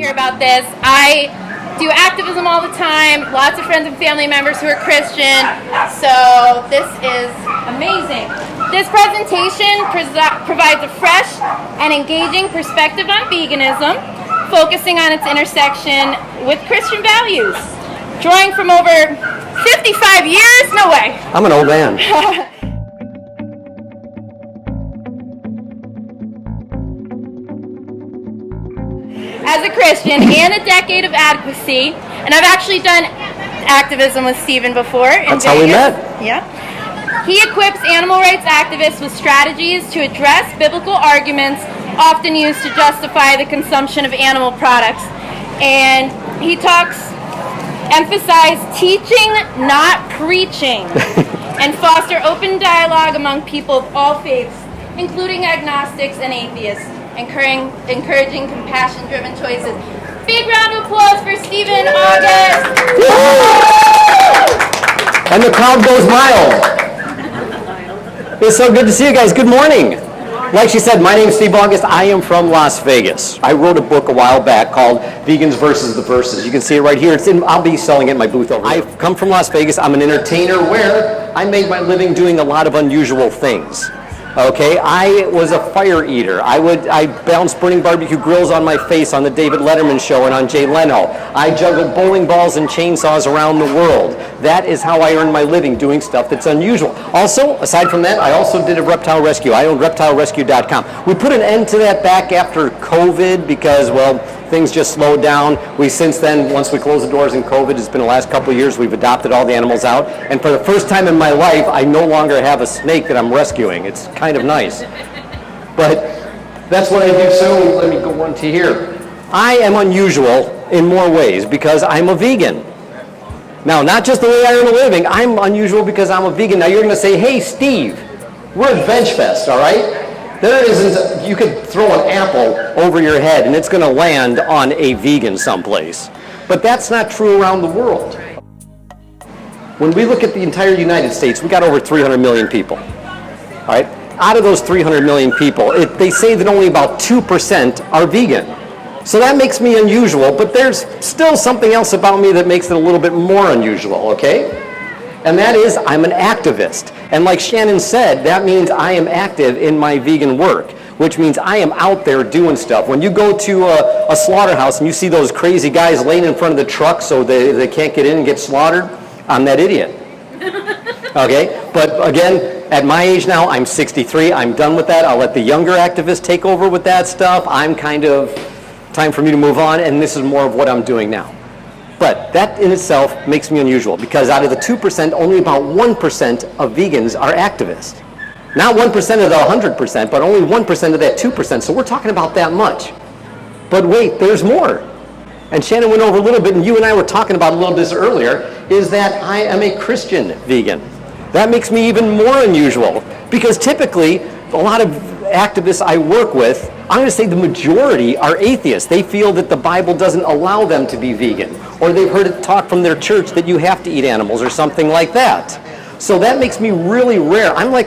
hear about this. I do activism all the time, lots of friends and family members who are Christian, so this is amazing. This presentation provides a fresh and engaging perspective on veganism, focusing on its intersection with Christian values. Drawing from over 55 years? No way. I'm an old man. As a Christian and a decade of advocacy, and I've actually done activism with Stephen before in That's Vegas. how we met. Yeah. He equips animal rights activists with strategies to address biblical arguments often used to justify the consumption of animal products. And he emphasize teaching, not preaching, and foster open dialogue among people of all faiths, including agnostics and atheists, encouraging compassion-driven choices. Big round of applause for Stephen August. And the crowd goes mild. It's so good to see you guys. Good morning. Like she said, my name is Steve August. I am from Las Vegas. I wrote a book a while back called Vegans versus the Verses. You can see it right here. I'll be selling it in my booth over there. I've come from Las Vegas. I'm an entertainer where I made my living doing a lot of unusual things. Okay, I was a fire eater. I bounced burning barbecue grills on my face on the David Letterman show and on Jay Leno. I juggled bowling balls and chainsaws around the world. That is how I earned my living, doing stuff that's unusual. Also, aside from that, I also did a reptile rescue. I own reptilerescue.com. We put an end to that back after COVID because, well, things just slowed down. Since then, once we closed the doors in COVID, it's been the last couple of years, we've adopted all the animals out. And for the first time in my life, I no longer have a snake that I'm rescuing. It's kind of nice. But that's what I do. So let me go on to here. I am unusual in more ways because I'm a vegan. Now, not just the way I earn a living, I'm unusual because I'm a vegan. Now, you're going to say, hey, Steve, we're at VegFest, all right? There isn't, you could throw an apple over your head and it's going to land on a vegan someplace. But that's not true around the world. When we look at the entire United States, we got over 300 million people. All right? Out of those 300 million people, they say that only about 2% are vegan. So that makes me unusual, but there's still something else about me that makes it a little bit more unusual, okay? And that is, I'm an activist. And like Shannon said, that means I am active in my vegan work, which means I am out there doing stuff. When you go to a slaughterhouse and you see those crazy guys laying in front of the truck so they can't get in and get slaughtered, I'm that idiot. Okay? But again, at my age now, I'm 63. I'm done with that. I'll let the younger activists take over with that stuff. I'm kind of, time for me to move on, and this is more of what I'm doing now. But that in itself makes me unusual because out of the 2%, only about 1% of vegans are activists. Not 1% of the 100%, but only 1% of that 2%. So we're talking about that much. But wait, there's more. And Shannon went over a little bit, and you and I were talking about a little bit earlier, is that I am a Christian vegan. That makes me even more unusual because typically a lot of activists I work with, I'm going to say the majority are atheists. They feel that the Bible doesn't allow them to be vegan, or they've heard it taught from their church that you have to eat animals or something like that. So that makes me really rare. I'm a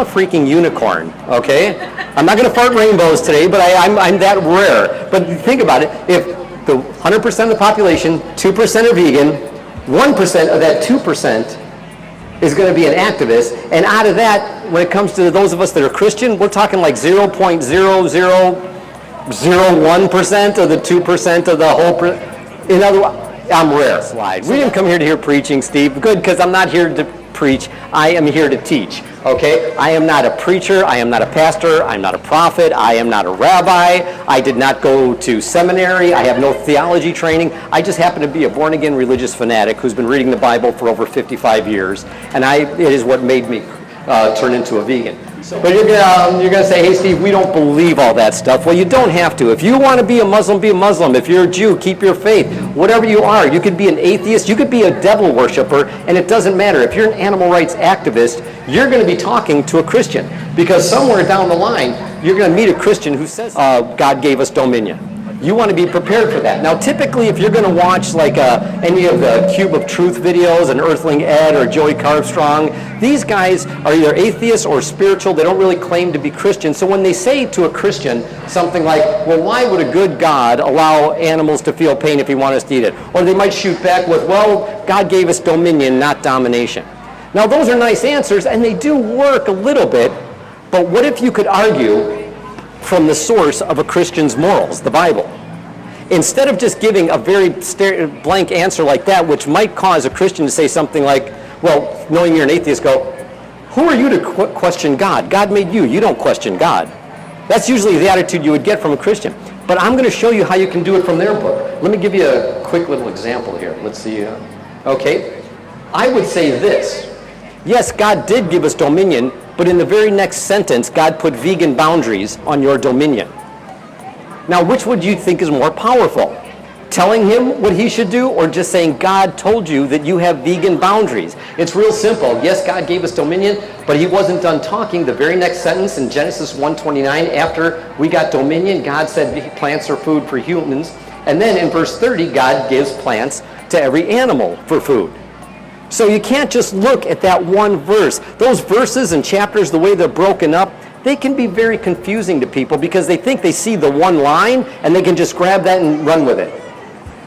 freaking unicorn, okay? I'm not going to fart rainbows today, but I'm that rare. But think about it. If the 100% of the population, 2% are vegan, 1% of that 2% is going to be an activist, and out of that, when it comes to those of us that are Christian, we're talking like 0.0001% of the 2% of the whole. In other words, I'm rare. We didn't come here to hear preaching, Steve. Good, because I'm not here to preach. I am here to teach. Okay? I am not a preacher. I am not a pastor. I'm not a prophet. I am not a rabbi. I did not go to seminary. I have no theology training. I just happen to be a born-again religious fanatic who's been reading the Bible for over 55 years, and it is what made me turn into a vegan. But you're gonna say, hey Steve, we don't believe all that stuff. Well, you don't have to. If you want to be a Muslim, be a Muslim. If you're a Jew, keep your faith. Whatever you are, you could be an atheist, you could be a devil worshiper, and it doesn't matter. If you're an animal rights activist, you're going to be talking to a Christian, because somewhere down the line, you're going to meet a Christian who says God gave us dominion. You want to be prepared for that. Now, typically, if you're going to watch like any of the Cube of Truth videos, an Earthling Ed or Joey Carvstrong, these guys are either atheists or spiritual. They don't really claim to be Christian. So when they say to a Christian something like, well, why would a good God allow animals to feel pain if he wanted us to eat it? Or they might shoot back with, well, God gave us dominion, not domination. Now, those are nice answers, and they do work a little bit, but what if you could argue from the source of a Christian's morals, the Bible? Instead of just giving a very blank answer like that, which might cause a Christian to say something like, well, knowing you're an atheist, go, who are you to question God? God made you. You don't question God. That's usually the attitude you would get from a Christian. But I'm going to show you how you can do it from their book. Let me give you a quick little example here. Let's see. Okay. I would say this. Yes, God did give us dominion, but in the very next sentence, God put vegan boundaries on your dominion. Now, which would you think is more powerful? Telling him what he should do, or just saying, God told you that you have vegan boundaries? It's real simple. Yes, God gave us dominion, but he wasn't done talking. The very next sentence in Genesis 1:29, after we got dominion, God said plants are food for humans. And then in verse 30, God gives plants to every animal for food. So you can't just look at that one verse. Those verses and chapters, the way they're broken up, they can be very confusing to people because they think they see the one line and they can just grab that and run with it.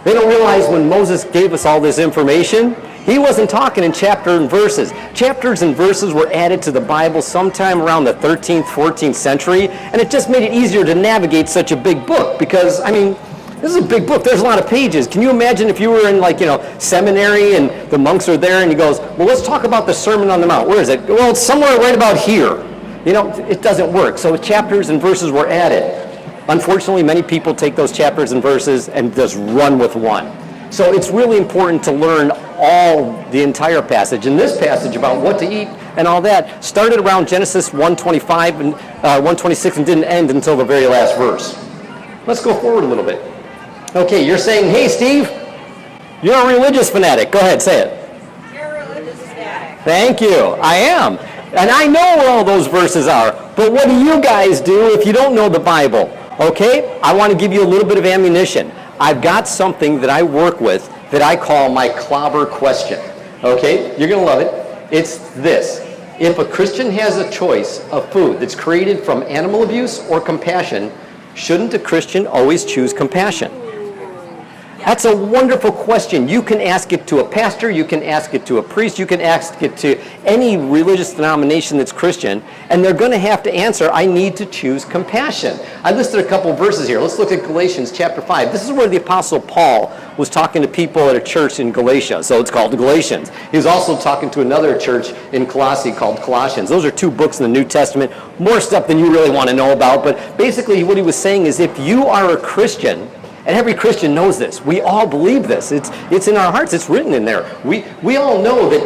They don't realize when Moses gave us all this information, he wasn't talking in chapters and verses. Chapters and verses were added to the Bible sometime around the 13th, 14th century, and it just made it easier to navigate such a big book because, I mean, this is a big book. There's a lot of pages. Can you imagine if you were in, like, seminary and the monks are there and he goes, well, let's talk about the Sermon on the Mount. Where is it? Well, it's somewhere right about here. It doesn't work. So chapters and verses were added. Unfortunately, many people take those chapters and verses and just run with one. So it's really important to learn the entire passage. And this passage about what to eat and all that started around Genesis 1:25 and 1:26 and didn't end until the very last verse. Let's go forward a little bit. Okay, you're saying, hey, Steve, you're a religious fanatic. Go ahead, say it. You're a religious fanatic. Thank you. I am. And I know where all those verses are. But what do you guys do if you don't know the Bible? Okay, I want to give you a little bit of ammunition. I've got something that I work with that I call my clobber question. Okay, you're going to love it. It's this. If a Christian has a choice of food that's created from animal abuse or compassion, shouldn't a Christian always choose compassion? That's a wonderful question. You can ask it to a pastor, you can ask it to a priest, you can ask it to any religious denomination that's Christian, and they're going to have to answer, I need to choose compassion. I listed a couple verses here. Let's look at Galatians chapter 5. This is where the Apostle Paul was talking to people at a church in Galatia, so it's called Galatians. He was also talking to another church in Colossae called Colossians. Those are two books in the New Testament, more stuff than you really want to know about, but basically what he was saying is if you are a Christian, and every Christian knows this. We all believe this. It's in our hearts. It's written in there. We all know that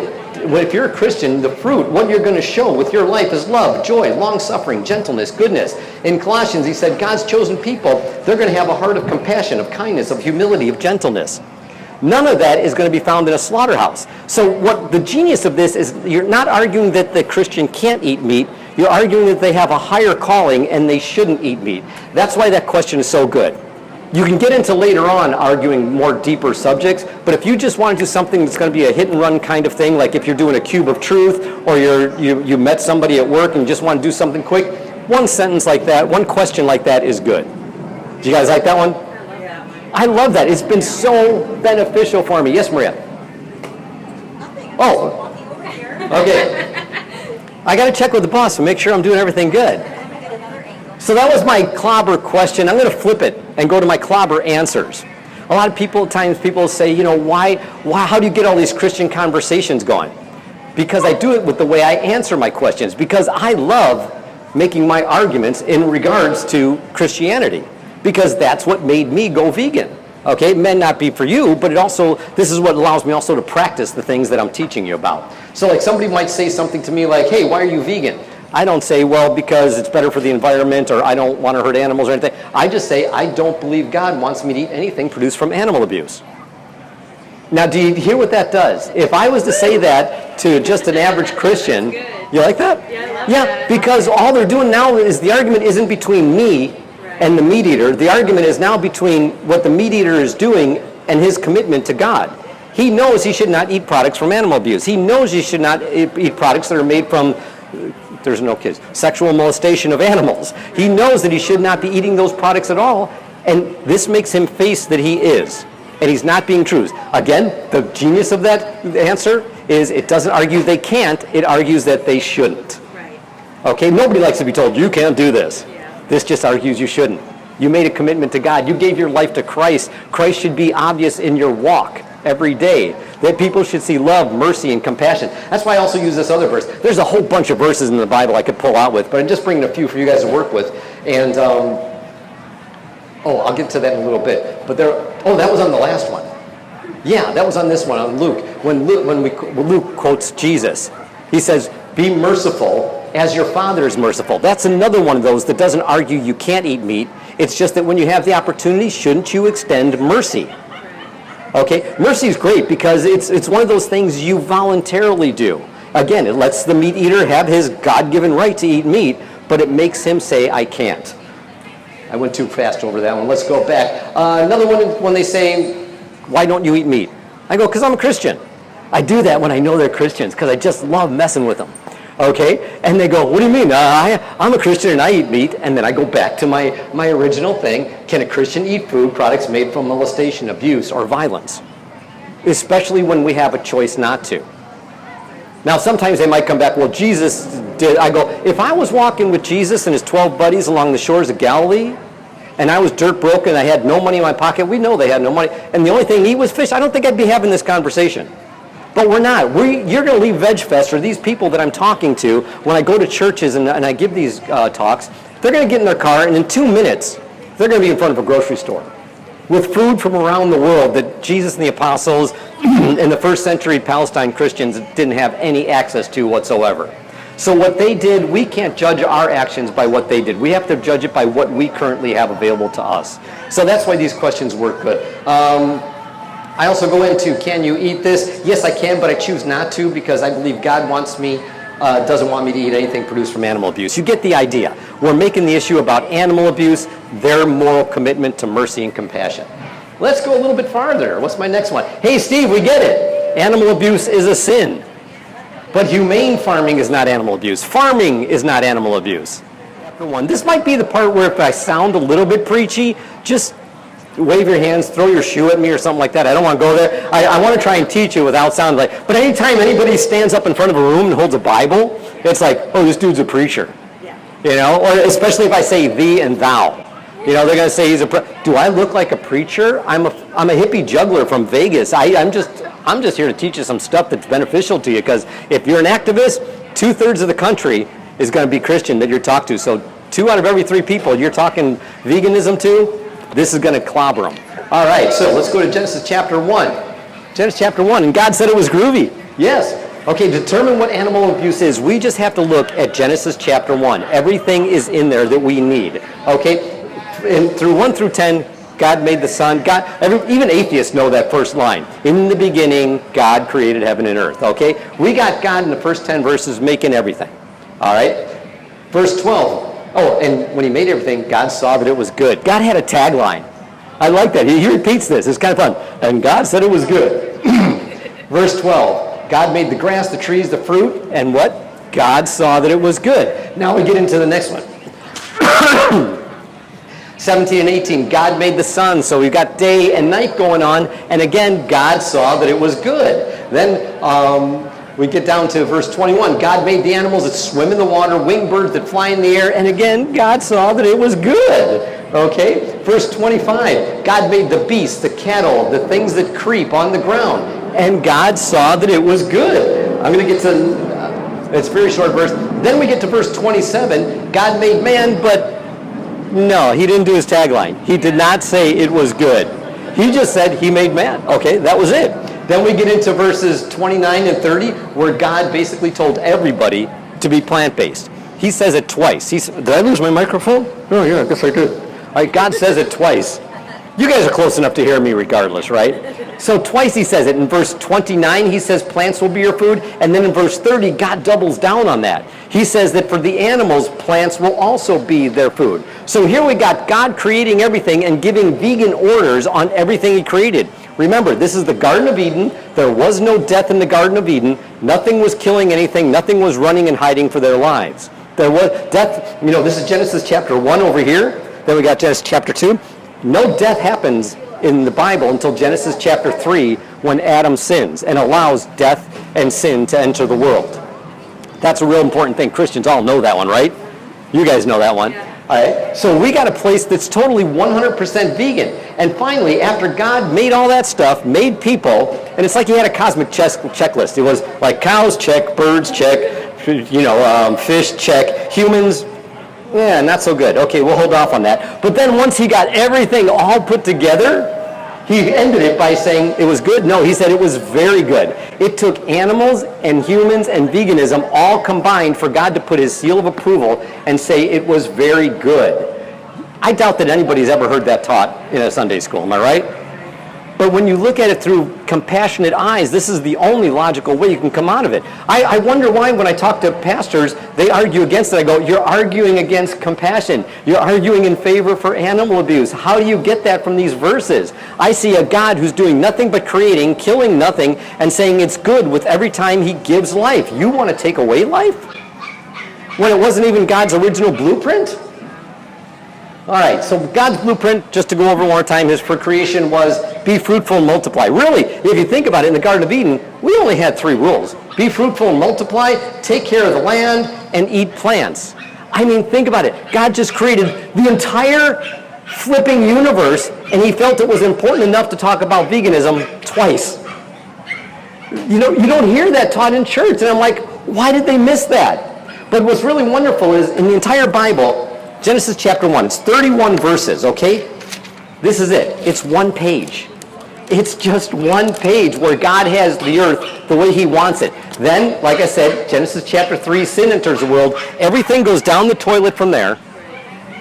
if you're a Christian, the fruit, what you're going to show with your life is love, joy, long-suffering, gentleness, goodness. In Colossians, he said, God's chosen people, they're going to have a heart of compassion, of kindness, of humility, of gentleness. None of that is going to be found in a slaughterhouse. So what the genius of this is, you're not arguing that the Christian can't eat meat. You're arguing that they have a higher calling and they shouldn't eat meat. That's why that question is so good. You can get into later on arguing more deeper subjects, but if you just want to do something that's going to be a hit and run kind of thing, like if you're doing a cube of truth, or you met somebody at work and you just want to do something quick, one sentence like that, one question like that is good. Do you guys like that one? I love that. It's been so beneficial for me. Yes, Maria? Oh, okay. I got to check with the boss and make sure I'm doing everything good. So that was my clobber question. I'm going to flip it and go to my clobber answers. A lot of people, at times, people say, why, how do you get all these Christian conversations going? Because I do it with the way I answer my questions. Because I love making my arguments in regards to Christianity. Because that's what made me go vegan. Okay, it may not be for you, but this is what allows me also to practice the things that I'm teaching you about. So like somebody might say something to me like, hey, why are you vegan? I don't say, well, because it's better for the environment, or I don't want to hurt animals or anything. I just say, I don't believe God wants me to eat anything produced from animal abuse. Now, do you hear what that does? If I was to say that to just an average Christian, you like that? Yeah, I love Yeah, that. because all they're doing now is the argument isn't between me and the meat eater, the argument is now between what the meat eater is doing and his commitment to God. He knows he should not eat products from animal abuse. He knows he should not eat products that are made from, there's no kids, sexual molestation of animals. He knows that he should not be eating those products at all, and this makes him face that he is, and he's not being true. Again, the genius of that answer is it doesn't argue they can't, it argues that they shouldn't. Right. Okay, nobody likes to be told, you can't do this. This just argues you shouldn't. You made a commitment to God. You gave your life to Christ. Christ should be obvious in your walk every day. That people should see love, mercy, and compassion. That's why I also use this other verse. There's a whole bunch of verses in the Bible I could pull out with, but I'm just bringing a few for you guys to work with. And, I'll get to that in a little bit. But that was on the last one. Yeah, that was on this one, on Luke. When Luke quotes Jesus, he says, be merciful as your Father is merciful. That's another one of those that doesn't argue you can't eat meat. It's just that when you have the opportunity, shouldn't you extend mercy? Okay, mercy is great because it's one of those things you voluntarily do. Again, it lets the meat eater have his God-given right to eat meat, but it makes him say, I can't. I went too fast over that one. Let's go back. Another one, when they say, why don't you eat meat? I go, because I'm a Christian. I do that when I know they're Christians because I just love messing with them. Okay? And they go, what do you mean? I'm a Christian and I eat meat. And then I go back to my original thing. Can a Christian eat food products made from molestation, abuse, or violence? Especially when we have a choice not to. Now, sometimes they might come back, well, Jesus did. I go, if I was walking with Jesus and his 12 buddies along the shores of Galilee, and I was dirt broke and I had no money in my pocket, we know they had no money, and the only thing to eat was fish, I don't think I'd be having this conversation. But we're not. You're going to leave VegFest, or these people that I'm talking to, when I go to churches and I give these talks, they're going to get in their car, and in 2 minutes, they're going to be in front of a grocery store with food from around the world that Jesus and the apostles and the first century Palestine Christians didn't have any access to whatsoever. So what they did, we can't judge our actions by what they did. We have to judge it by what we currently have available to us. So that's why these questions work good. I also go into, can you eat this? Yes, I can, but I choose not to because I believe God doesn't want me to eat anything produced from animal abuse. You get the idea. We're making the issue about animal abuse, their moral commitment to mercy and compassion. Let's go a little bit farther. What's my next one? Hey, Steve, we get it. Animal abuse is a sin. But humane farming is not animal abuse. Farming is not animal abuse. Chapter 1. This might be the part where if I sound a little bit preachy, just wave your hands, throw your shoe at me or something like that. I don't want to go there. I want to try and teach you without sounding like, but anytime anybody stands up in front of a room and holds a Bible, it's like, oh, this dude's a preacher. Yeah. You know, or especially if I say thee and thou. You know, they're going to say he's do I look like a preacher? I'm a hippie juggler from Vegas. I'm just here to teach you some stuff that's beneficial to you, because if you're an activist, 2/3 of the country is going to be Christian that you're talking to. So 2 out of every 3 people you're talking veganism to, this is going to clobber them. All right, so let's go to Genesis chapter 1. Genesis chapter 1, and God said it was groovy. Yes. Okay, determine what animal abuse is. We just have to look at Genesis chapter 1. Everything is in there that we need. Okay, and through 1 through 10, God made the sun. Even atheists know that first line. In the beginning, God created heaven and earth. Okay, we got God in the first 10 verses making everything. All right, verse 12. Oh, and when he made everything, God saw that it was good. God had a tagline. I like that. He repeats this. It's kind of fun. And God said it was good. Verse 12. God made the grass, the trees, the fruit, and what? God saw that it was good. Now we get into the next one. 17 and 18. God made the sun, so we've got day and night going on. And again, God saw that it was good. Then we get down to verse 21. God made the animals that swim in the water, winged birds that fly in the air, and again, God saw that it was good. Okay? Verse 25. God made the beasts, the cattle, the things that creep on the ground, and God saw that it was good. I'm going to get to, it's a very short verse. Then we get to verse 27. God made man, but no, he didn't do his tagline. He did not say it was good. He just said he made man. Okay, that was it. Then we get into verses 29 and 30, where God basically told everybody to be plant-based. He says it twice. Did I lose my microphone? Oh, yeah, I guess I did. All right, God says it twice. You guys are close enough to hear me regardless, right? So twice he says it. In verse 29, he says plants will be your food. And then in verse 30, God doubles down on that. He says that for the animals, plants will also be their food. So here we got God creating everything and giving vegan orders on everything he created. Remember, this is the Garden of Eden. There was no death in the Garden of Eden. Nothing was killing anything. Nothing was running and hiding for their lives. There was death. This is Genesis chapter 1 over here. Then we got Genesis chapter 2. No death happens in the Bible until Genesis chapter 3 when Adam sins and allows death and sin to enter the world. That's a real important thing. Christians all know that one, right? You guys know that one. Yeah. All right. So we got a place that's totally 100% vegan. And finally, after God made all that stuff, made people, and it's like he had a cosmic checklist. It was like cows, check, birds, check, fish, check, humans, yeah, not so good. Okay, we'll hold off on that. But then once he got everything all put together, he ended it by saying it was good. No, he said it was very good. It took animals and humans and veganism all combined for God to put his seal of approval and say it was very good. I doubt that anybody's ever heard that taught in a Sunday school. Am I right? But when you look at it through compassionate eyes, this is the only logical way you can come out of it. I wonder why when I talk to pastors, they argue against it. I go, you're arguing against compassion. You're arguing in favor for animal abuse. How do you get that from these verses? I see a God who's doing nothing but creating, killing nothing, and saying it's good with every time he gives life. You want to take away life? When it wasn't even God's original blueprint? All right, so God's blueprint, just to go over one more time, his for creation was be fruitful and multiply. Really, if you think about it, in the Garden of Eden, we only had 3 rules. Be fruitful and multiply, take care of the land, and eat plants. I mean, think about it. God just created the entire flipping universe, and he felt it was important enough to talk about veganism twice. You don't hear that taught in church, and I'm like, why did they miss that? But what's really wonderful is, in the entire Bible, Genesis chapter 1, it's 31 verses, okay? This is it. It's one page. It's just one page where God has the earth the way he wants it. Then, like I said, Genesis chapter 3, sin enters the world. Everything goes down the toilet from there.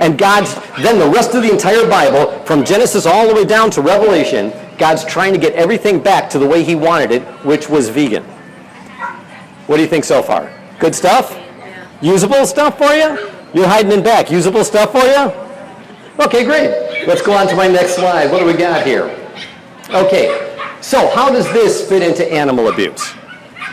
And then the rest of the entire Bible, from Genesis all the way down to Revelation, God's trying to get everything back to the way he wanted it, which was vegan. What do you think so far? Good stuff? Usable stuff for you? You're hiding in back. Usable stuff for you? Okay, great. Let's go on to my next slide. What do we got here? Okay, so how does this fit into animal abuse?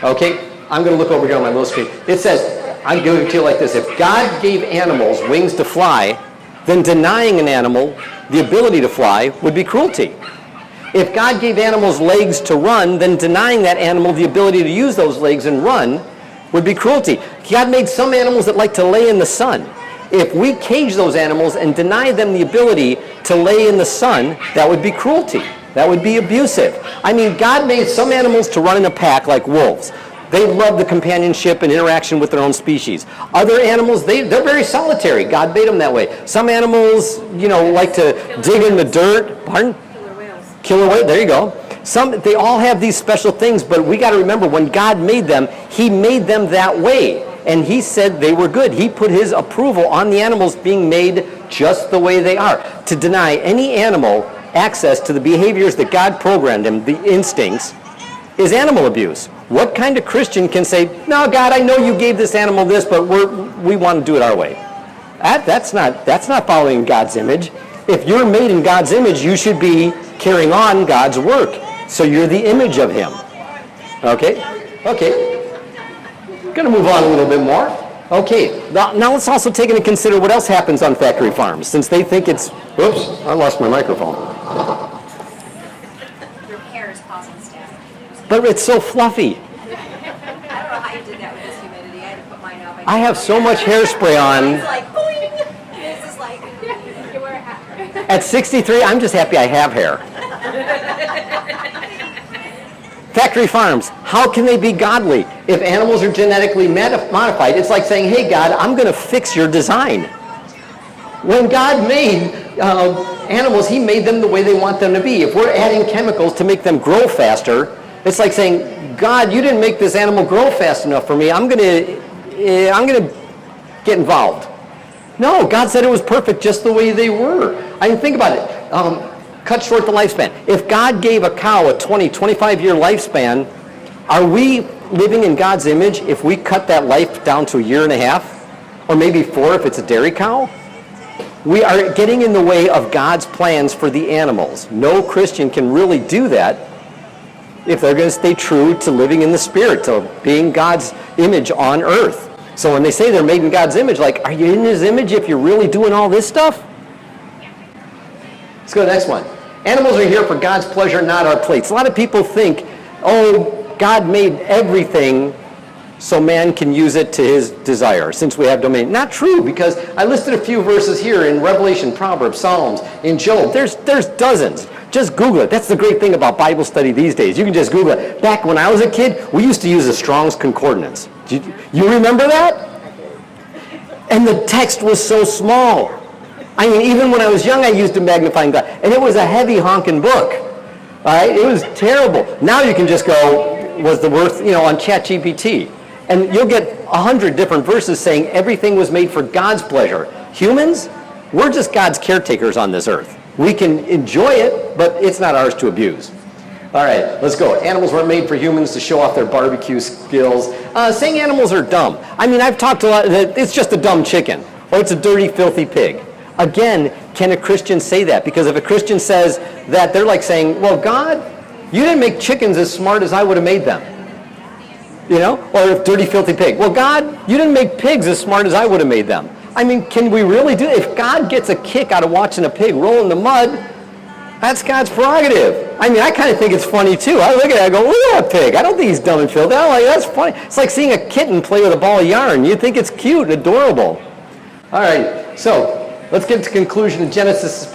Okay, I'm going to look over here on my little screen. It says, I'm going to tell you like this. If God gave animals wings to fly, then denying an animal the ability to fly would be cruelty. If God gave animals legs to run, then denying that animal the ability to use those legs and run would be cruelty. God made some animals that like to lay in the sun. If we cage those animals and deny them the ability to lay in the sun, that would be cruelty. That would be abusive. I mean, God made some animals to run in a pack like wolves. They love the companionship and interaction with their own species. Other animals, they're very solitary. God made them that way. Some animals, like to dig in the dirt. Pardon? Killer whales. Killer whale, there you go. They all have these special things, but we got to remember when God made them, he made them that way. And he said they were good. He put his approval on the animals being made just the way they are. To deny any animal access to the behaviors that God programmed them, the instincts, is animal abuse. What kind of Christian can say, no, God, I know you gave this animal this, but we want to do it our way? That's not following God's image. If you're made in God's image, you should be carrying on God's work. So you're the image of him. Okay? Going to move on a little bit more. Okay, now let's also take into consider what else happens on factory farms, since they think it's... Oops, I lost my microphone. Your hair is causing static. But it's so fluffy. I don't know how you did that with this humidity. I had to put mine up. I have so much hairspray on. It's like, boing! This is like, you wear a hat. At 63, I'm just happy I have hair. Factory farms, how can they be godly? If animals are genetically modified, it's like saying, hey, God, I'm going to fix your design. When God made animals, he made them the way they want them to be. If we're adding chemicals to make them grow faster, it's like saying, God, you didn't make this animal grow fast enough for me. I'm going to get involved. No, God said it was perfect just the way they were. I mean, think about it. cut short the lifespan. If God gave a cow a 20, 25-year lifespan, are we living in God's image if we cut that life down to a year and a half? Or maybe 4 if it's a dairy cow? We are getting in the way of God's plans for the animals. No Christian can really do that if they're going to stay true to living in the Spirit, to being God's image on earth. So when they say they're made in God's image, like, are you in His image if you're really doing all this stuff? Let's go to the next one. Animals are here for God's pleasure, not our plates. A lot of people think, oh, God made everything so man can use it to his desire, since we have domain. Not true, because I listed a few verses here in Revelation, Proverbs, Psalms, in Job. There's dozens. Just Google it. That's the great thing about Bible study these days. You can just Google it. Back when I was a kid, we used to use the Strong's Concordance. You remember that? And the text was so small. I mean, even when I was young, I used a magnifying glass. And it was a heavy honking book. All right? It was terrible. Now you can just go, was the worth, on ChatGPT. And you'll get 100 different verses saying everything was made for God's pleasure. Humans, we're just God's caretakers on this earth. We can enjoy it, but it's not ours to abuse. All right, let's go. Animals weren't made for humans to show off their barbecue skills. Saying animals are dumb. I mean, I've talked a lot, it's just a dumb chicken, or it's a dirty, filthy pig. Again, can a Christian say that? Because if a Christian says that, they're like saying, well, God, you didn't make chickens as smart as I would have made them. Or if dirty, filthy pig. Well, God, you didn't make pigs as smart as I would have made them. I mean, can we really do it? If God gets a kick out of watching a pig roll in the mud, that's God's prerogative. I mean, I kind of think it's funny, too. I look at it, I go, look at that pig. I don't think he's dumb and filthy. I'm like, that's funny. It's like seeing a kitten play with a ball of yarn. You think it's cute and adorable. All right, so let's get to conclusion of Genesis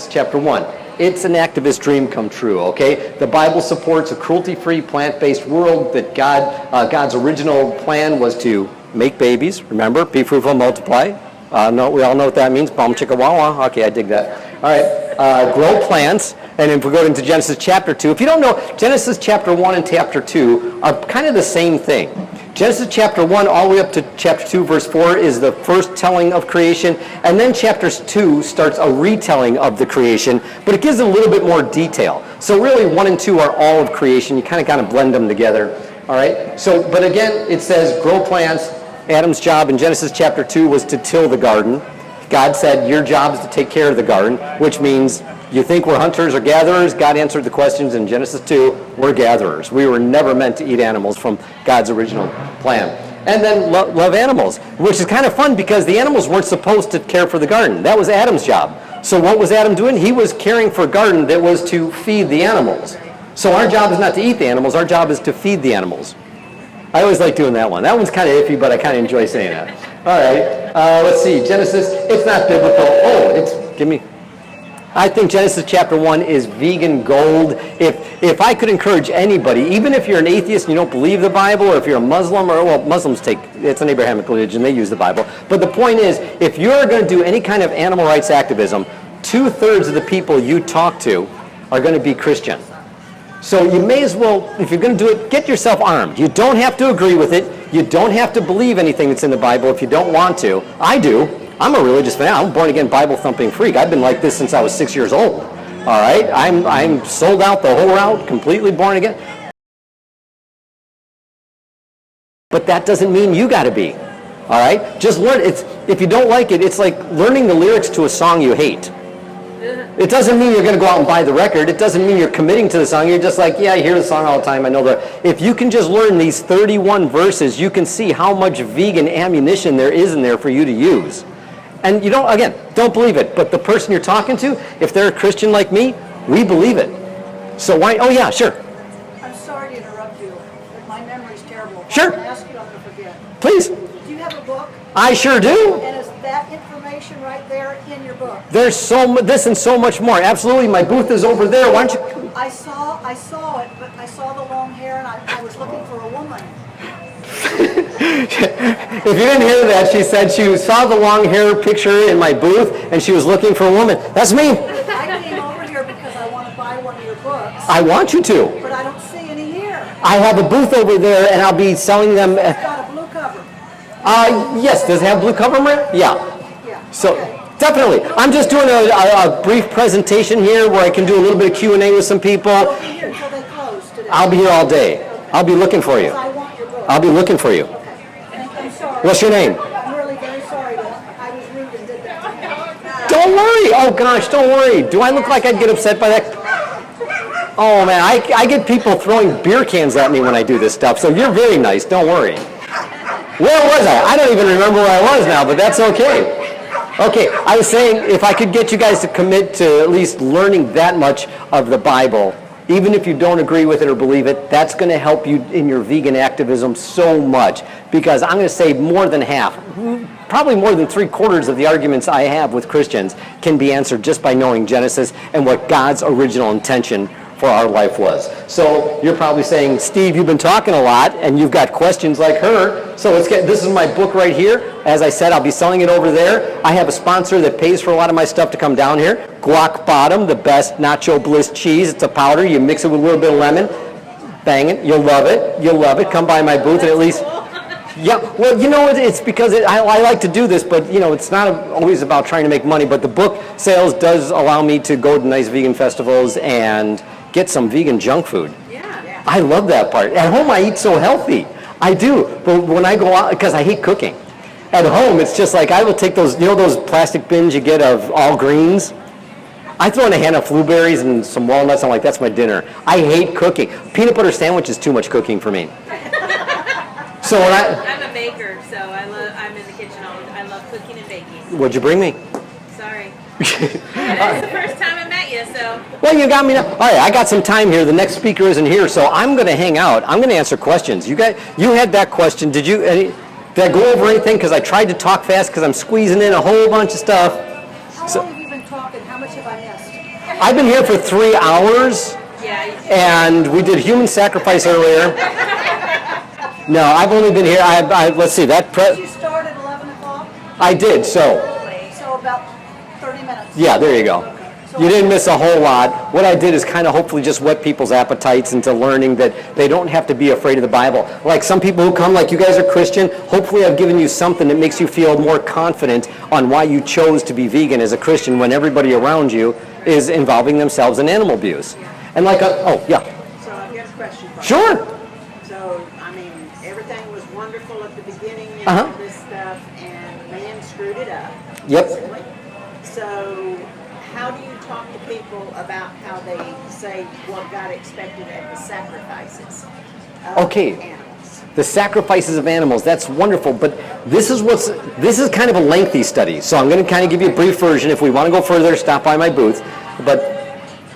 chapter 1. It's an activist dream come true, okay? The Bible supports a cruelty-free, plant-based world that God's original plan was to make babies. Remember, be fruitful and multiply. No, we all know what that means. Bum chicka wawa. Okay, I dig that. All right, grow plants. And if we go into Genesis chapter 2, if you don't know, Genesis chapter 1 and chapter 2 are kind of the same thing. Genesis chapter 1 all the way up to chapter 2, verse 4 is the first telling of creation. And then chapter 2 starts a retelling of the creation, but it gives a little bit more detail. So really 1 and 2 are all of creation. You kind of blend them together. All right? So, but again, it says grow plants. Adam's job in Genesis chapter 2 was to till the garden. God said, your job is to take care of the garden, which means you think we're hunters or gatherers? God answered the questions in Genesis 2. We're gatherers. We were never meant to eat animals from God's original plan. And then love animals, which is kind of fun because the animals weren't supposed to care for the garden. That was Adam's job. So what was Adam doing? He was caring for a garden that was to feed the animals. So our job is not to eat the animals. Our job is to feed the animals. I always like doing that one. That one's kind of iffy, but I kind of enjoy saying that. All right. Let's see. Genesis, it's not biblical. I think Genesis chapter 1 is vegan gold. If I could encourage anybody, even if you're an atheist and you don't believe the Bible, or if you're a Muslim, Muslims it's an Abrahamic religion, they use the Bible. But the point is, if you're going to do any kind of animal rights activism, 2/3 of the people you talk to are going to be Christian. So you may as well, if you're going to do it, get yourself armed. You don't have to agree with it. You don't have to believe anything that's in the Bible if you don't want to. I do. I'm a religious fan. I'm a born-again, Bible-thumping freak. I've been like this since I was 6 years old. All right? I'm sold out the whole route, completely born again. But that doesn't mean you got to be. All right? Just learn. If you don't like it, it's like learning the lyrics to a song you hate. It doesn't mean you're going to go out and buy the record. It doesn't mean you're committing to the song. You're just like, yeah, I hear the song all the time. I know that. If you can just learn these 31 verses, you can see how much vegan ammunition there is in there for you to use. And you don't believe it. But the person you're talking to, if they're a Christian like me, we believe it. So why? Oh, yeah, sure. I'm sorry to interrupt you, but my memory's terrible. Sure. I'm going to ask you not to forget. Please. Do you have a book? I sure do. And is that information right there in your book? There's this and so much more. Absolutely. My booth is over there. Why don't you? I saw it, but I saw the long hair, and I was looking for a woman. If you didn't hear that, she said she saw the long hair picture in my booth, and she was looking for a woman. That's me. I came over here because I want to buy one of your books. I want you to. But I don't see any here. I have a booth over there, and I'll be selling them. It's got a blue cover. Yes. Does it have blue cover, Maria? Yeah. Yeah. So, Okay. Definitely. I'm just doing a brief presentation here where I can do a little bit of Q&A with some people. I'll be here until they close today. I'll be here all day. I'll be looking for you. I want your book. I'll be looking for you. Okay. I'm sorry. What's your name? I'm really very sorry that I was rude and did that to him. Don't worry. Oh, gosh, don't worry. Do I look like I'd get upset by that? Oh, man, I get people throwing beer cans at me when I do this stuff, so you're very nice. Don't worry. Where was I? I don't even remember where I was now, but that's okay. Okay, I was saying if I could get you guys to commit to at least learning that much of the Bible, even if you don't agree with it or believe it, that's going to help you in your vegan activism so much. Because I'm going to say more than half, probably more than 3/4 of the arguments I have with Christians can be answered just by knowing Genesis and what God's original intention for our life was. So you're probably saying, Steve, you've been talking a lot and you've got questions like her. So this is my book right here. As I said, I'll be selling it over there. I have a sponsor that pays for a lot of my stuff to come down here. Guac Bottom, the best Nacho Bliss cheese. It's a powder. You mix it with a little bit of lemon. Bang it. You'll love it. You'll love it. Come by my booth and at least... Yeah, well, you know, it's because I like to do this, but, you know, it's not always about trying to make money. But the book sales does allow me to go to nice vegan festivals and get some vegan junk food. Yeah. I love that part. At home, I eat so healthy. I do. But when I go out, because I hate cooking. At home, it's just like I will take those, you know, those plastic bins you get of all greens? I throw in a hand of blueberries and some walnuts. I'm like, that's my dinner. I hate cooking. Peanut butter sandwich is too much cooking for me. So when I'm a baker, so I'm in the kitchen all the time. I love cooking and baking. What'd you bring me? Sorry. It's the first time I met you, so. Well, you got me now. All right, I got some time here. The next speaker isn't here, so I'm going to hang out. I'm going to answer questions. You had that question. Did I go over anything? Because I tried to talk fast because I'm squeezing in a whole bunch of stuff. How long have you been talking? How much have I missed? I've been here for 3 hours, Yeah. and we did human sacrifice earlier. No, I've only been here. Let's see. Did you start at 11 o'clock? I did. So about 30 minutes. yeah, there you go. Okay. So You didn't miss a whole lot. What I did is kind of hopefully just whet people's appetites into learning that they don't have to be afraid of the Bible. Like some people who come, like you guys are Christian, hopefully I've given you something that makes you feel more confident on why you chose to be vegan as a Christian when everybody around you is involving themselves in animal abuse. And like, oh, yeah. So I've got a question for you. Sure. So, I mean, everything was wonderful at the beginning and Uh-huh. all this stuff, and man screwed it up. Yep. basically. So, how do you talk to people about how they say what God expected at the sacrifices of Okay. animals? The sacrifices of animals, that's wonderful, but this is kind of a lengthy study, so I'm going to kind of give you a brief version. If we want to go further, stop by my booth, but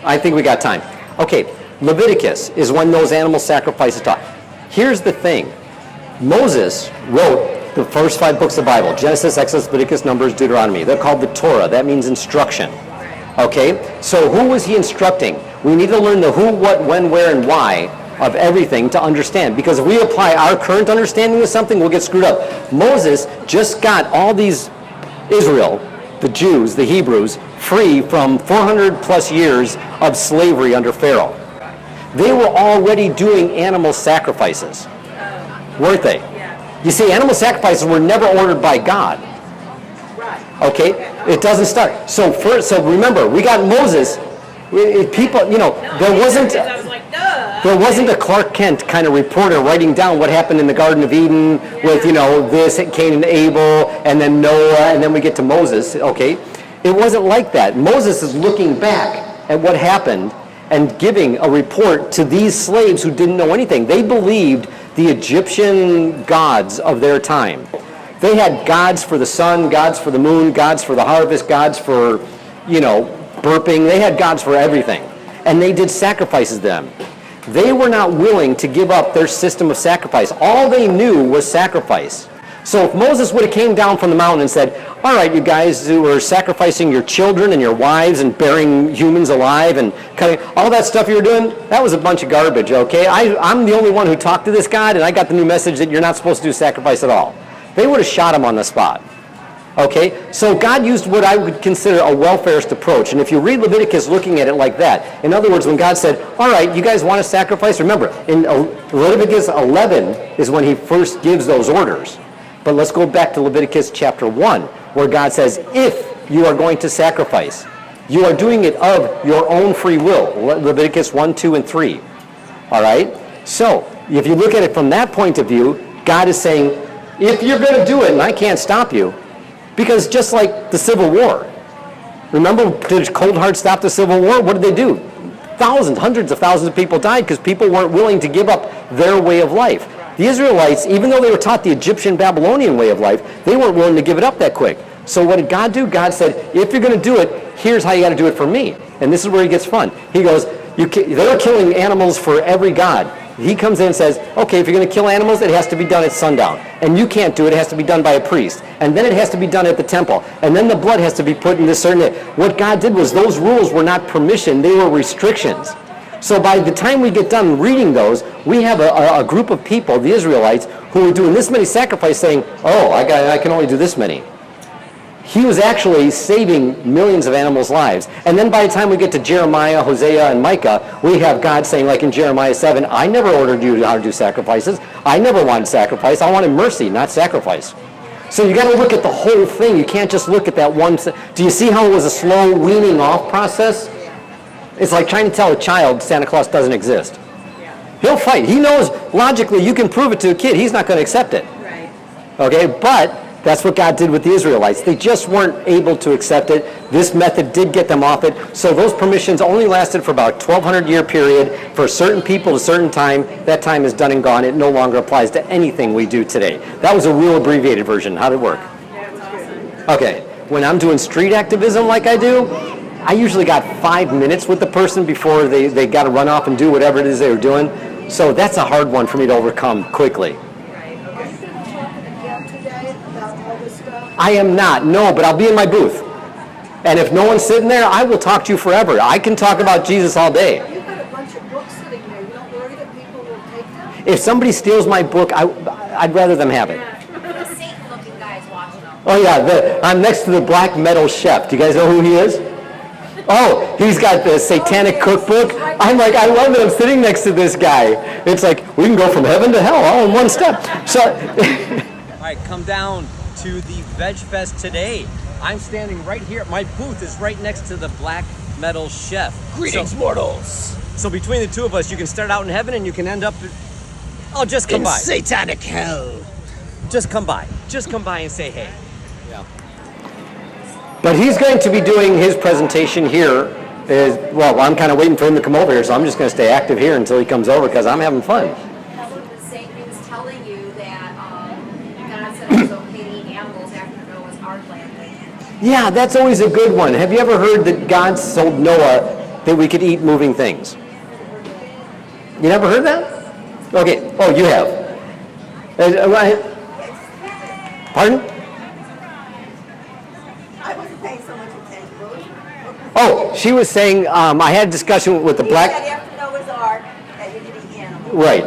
I think we got time. Okay, Leviticus is when those animal sacrifices taught. Here's the thing. Moses wrote the first 5 books of the Bible, Genesis, Exodus, Leviticus, Numbers, Deuteronomy. They're called the Torah. That means instruction. Okay, so who was he instructing? We need to learn the who, what, when, where, and why of everything to understand. Because if we apply our current understanding to something, we'll get screwed up. Moses just got all these Israel, the Jews, the Hebrews, free from 400 plus years of slavery under Pharaoh. They were already doing animal sacrifices, weren't they? You see, animal sacrifices were never ordered by God. Right. Okay, it doesn't start. So remember, we got Moses. People, you know, there wasn't a Clark Kent kind of reporter writing down what happened in the Garden of Eden with, you know, this Cain and Abel, and then Noah, and then we get to Moses. Okay, it wasn't like that. Moses is looking back at what happened and giving a report to these slaves who didn't know anything. They believed the Egyptian gods of their time. They had gods for the sun, gods for the moon, gods for the harvest, gods for, you know, burping. They had gods for everything. And they did sacrifices to them. They were not willing to give up their system of sacrifice. All they knew was sacrifice. So if Moses would have came down from the mountain and said, all right, you guys who are sacrificing your children and your wives and burying humans alive and cutting, all that stuff you were doing, that was a bunch of garbage, okay? I'm the only one who talked to this God, and I got the new message that you're not supposed to do sacrifice at all. They would have shot him on the spot. Okay, so God used what I would consider a welfarist approach. And if you read Leviticus looking at it like that, in other words, when God said, all right, you guys want to sacrifice? Remember, in Leviticus 11 is when he first gives those orders. But let's go back to Leviticus chapter 1, where God says, if you are going to sacrifice. You are doing it of your own free will. Leviticus 1, 2, and 3. All right? So, if you look at it from that point of view, God is saying, if you're going to do it, and I can't stop you, because just like the Civil War, remember, did Cold Heart stop the Civil War? What did they do? Thousands, hundreds of thousands of people died because people weren't willing to give up their way of life. The Israelites, even though they were taught the Egyptian Babylonian way of life, they weren't willing to give it up that quick. So what did God do? God said, if you're going to do it, here's how you got to do it for me. And this is where it gets fun. He goes, they're killing animals for every god. He comes in and says, okay, if you're going to kill animals, it has to be done at sundown. And you can't do it. It has to be done by a priest. And then it has to be done at the temple. And then the blood has to be put in this certain... What God did was those rules were not permission. They were restrictions. So by the time we get done reading those, we have a group of people, the Israelites, who are doing this many sacrifices saying, oh, I can only do this many. He was actually saving millions of animals' lives. And then by the time we get to Jeremiah, Hosea, and Micah, we have God saying, like in Jeremiah 7, I never ordered you how to do sacrifices. I never wanted sacrifice. I wanted mercy, not sacrifice. So you got to look at the whole thing. You can't just look at that one. Do you see how it was a slow weaning off process? It's like trying to tell a child Santa Claus doesn't exist. He'll fight. He knows logically you can prove it to a kid. He's not going to accept it. Right. Okay, but that's what God did with the Israelites. They just weren't able to accept it. This method did get them off it. So those permissions only lasted for about a 1,200-year period for certain people at a certain time. That time is done and gone. It no longer applies to anything we do today. That was a real abbreviated version. How did it work? That's awesome. Okay, when I'm doing street activism like I do, I usually got 5 minutes with the person before they got to run off and do whatever it is they were doing. So that's a hard one for me to overcome quickly. I am not, no, but I'll be in my booth. And if no one's sitting there, I will talk to you forever. I can talk about Jesus all day. You've got a bunch of books sitting there. You don't worry that people will take them? If somebody steals my book, I'd rather them have it. The Satan-looking guy's watching them. Oh yeah, I'm next to the black metal chef. Do you guys know who he is? Oh, he's got the satanic cookbook. I'm like, I love that I'm sitting next to this guy. It's like, we can go from heaven to hell all in one step. So, All right, come down to the VegFest today. I'm standing right here. My booth is right next to the black metal chef. Greetings, mortals. So between the two of us, you can start out in heaven and you can end up... Oh, just come In by. satanic hell. Just come by. Just come by and say hey. but he's going to be doing his presentation here. Well, I'm kind of waiting for him to come over here, so I'm just going to stay active here until he comes over because I'm having fun. Satan's telling you that God said it was okay to eat animals after Noah's Ark landing. Yeah, that's always a good one. Have you ever heard that God told Noah that we could eat moving things? You never heard that? Okay. Oh, you have. Pardon? I wasn't paying so much attention. Oh, she was saying, I had a discussion with the He black... said after Noah's Ark that you could eat animals. Right.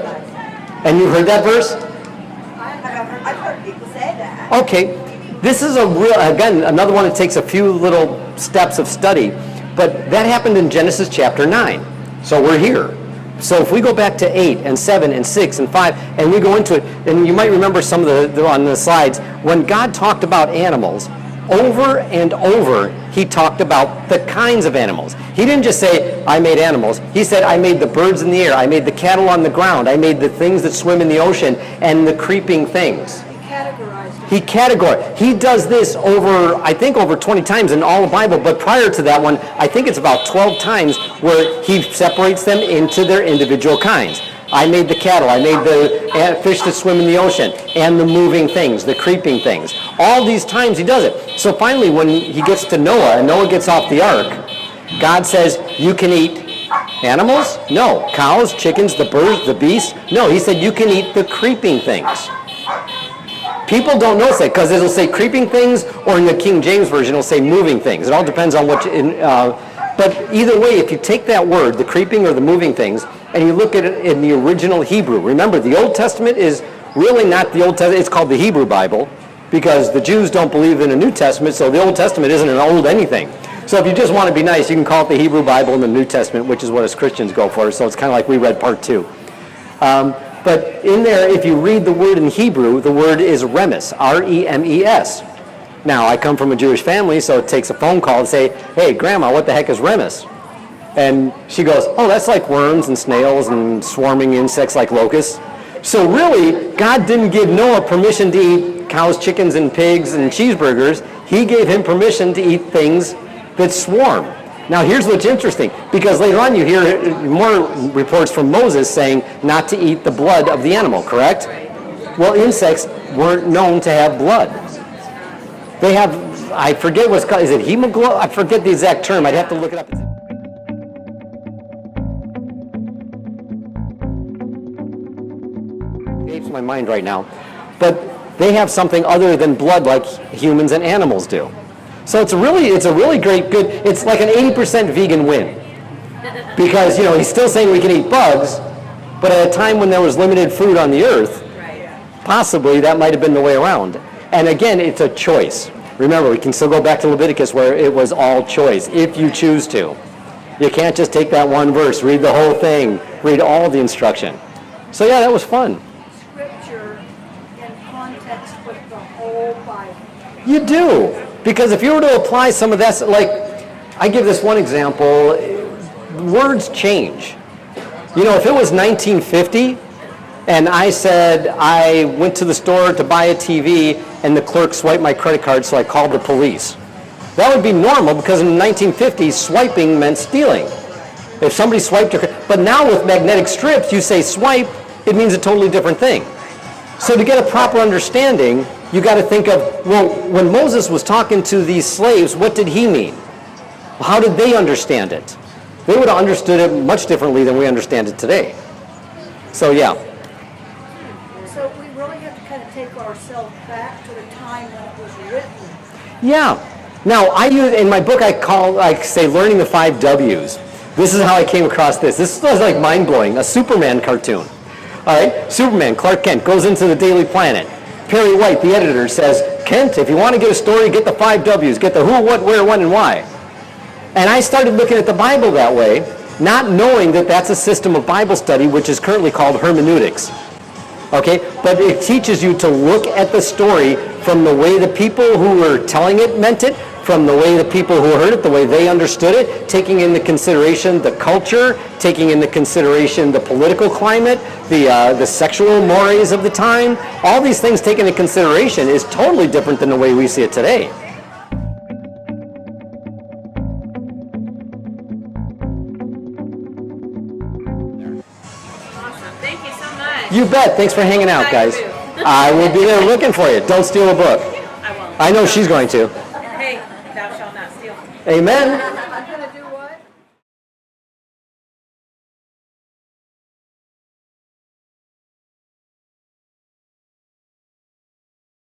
And you heard that verse? I've heard people say that. Okay. This is again, another one that takes a few little steps of study, but that happened in Genesis chapter 9. So we're here. So if we go back to 8 and 7 and 6 and 5, and we go into it, and you might remember some of the on the slides, when God talked about animals, over and over, he talked about the kinds of animals. He didn't just say, I made animals. He said, I made the birds in the air. I made the cattle on the ground. I made the things that swim in the ocean and the creeping things. He categorized. He does this I think over 20 times in all the Bible, but prior to that one, I think it's about 12 times where he separates them into their individual kinds. I made the cattle, I made the fish that swim in the ocean, and the moving things, the creeping things. All these times he does it. So finally, when he gets to Noah, and Noah gets off the ark, God says, you can eat animals? No. Cows, chickens, the birds, the beasts? No. He said, you can eat the creeping things. People don't notice that because it'll say creeping things, or in the King James Version, it'll say moving things. It all depends on what but either way, if you take that word, the creeping or the moving things, and you look at it in the original Hebrew, remember the Old Testament is really not the Old Testament, it's called the Hebrew Bible, because the Jews don't believe in a New Testament, so the Old Testament isn't an old anything. So if you just want to be nice, you can call it the Hebrew Bible and the New Testament, which is what us Christians go for, so it's kind of like we read part 2. But in there, if you read the word in Hebrew, the word is remes, R-E-M-E-S. Now, I come from a Jewish family, so it takes a phone call to say, hey, Grandma, what the heck is remus? And she goes, oh, that's like worms and snails and swarming insects like locusts. So really, God didn't give Noah permission to eat cows, chickens, and pigs and cheeseburgers. He gave him permission to eat things that swarm. Now here's what's interesting, because later on you hear more reports from Moses saying not to eat the blood of the animal, correct? Well, insects weren't known to have blood. They have, I forget what's called, is it hemoglobin? I forget the exact term, I'd have to look it up. Escapes my mind right now, but they have something other than blood like humans and animals do. So it's a really great, good, it's like an 80% vegan win. Because, you know, he's still saying we can eat bugs, but at a time when there was limited food on the earth, possibly that might have been the way around. And again, it's a choice. Remember, we can still go back to Leviticus where it was all choice, if you choose to. You can't just take that one verse, read the whole thing, read all the instruction. So yeah, that was fun. Scripture in context with the whole Bible. You do. Because if you were to apply some of that, like, I give this one example, words change. You know, if it was 1950, and I said I went to the store to buy a TV, and the clerk swiped my credit card, so I called the police. That would be normal, because in the 1950s, swiping meant stealing. If somebody swiped your credit, but now with magnetic strips, you say swipe, it means a totally different thing. So to get a proper understanding, you got to think of, well, when Moses was talking to these slaves, what did he mean? How did they understand it? They would have understood it much differently than we understand it today. So yeah. So we really have to kind of take ourselves back to the time when it was written. Yeah. Now, I use, in my book, I say learning the 5 W's. This is how I came across this. This was like mind-blowing, a Superman cartoon. All right, Superman, Clark Kent, goes into the Daily Planet. Perry White, the editor, says, Kent, if you want to get a story, get the 5 W's. Get the who, what, where, when, and why. And I started looking at the Bible that way, not knowing that that's a system of Bible study which is currently called hermeneutics. Okay, but it teaches you to look at the story from the way the people who were telling it meant it, from the way the people who heard it, the way they understood it, taking into consideration the culture, taking into consideration the political climate, the sexual mores of the time. All these things taken into consideration is totally different than the way we see it today. Awesome. Thank you so much. You bet. Thanks for hanging out, guys. I will be there looking for you. Don't steal a book. I won't. I know she's going to. Hey, thou shalt not steal. Amen. I'm going to do what?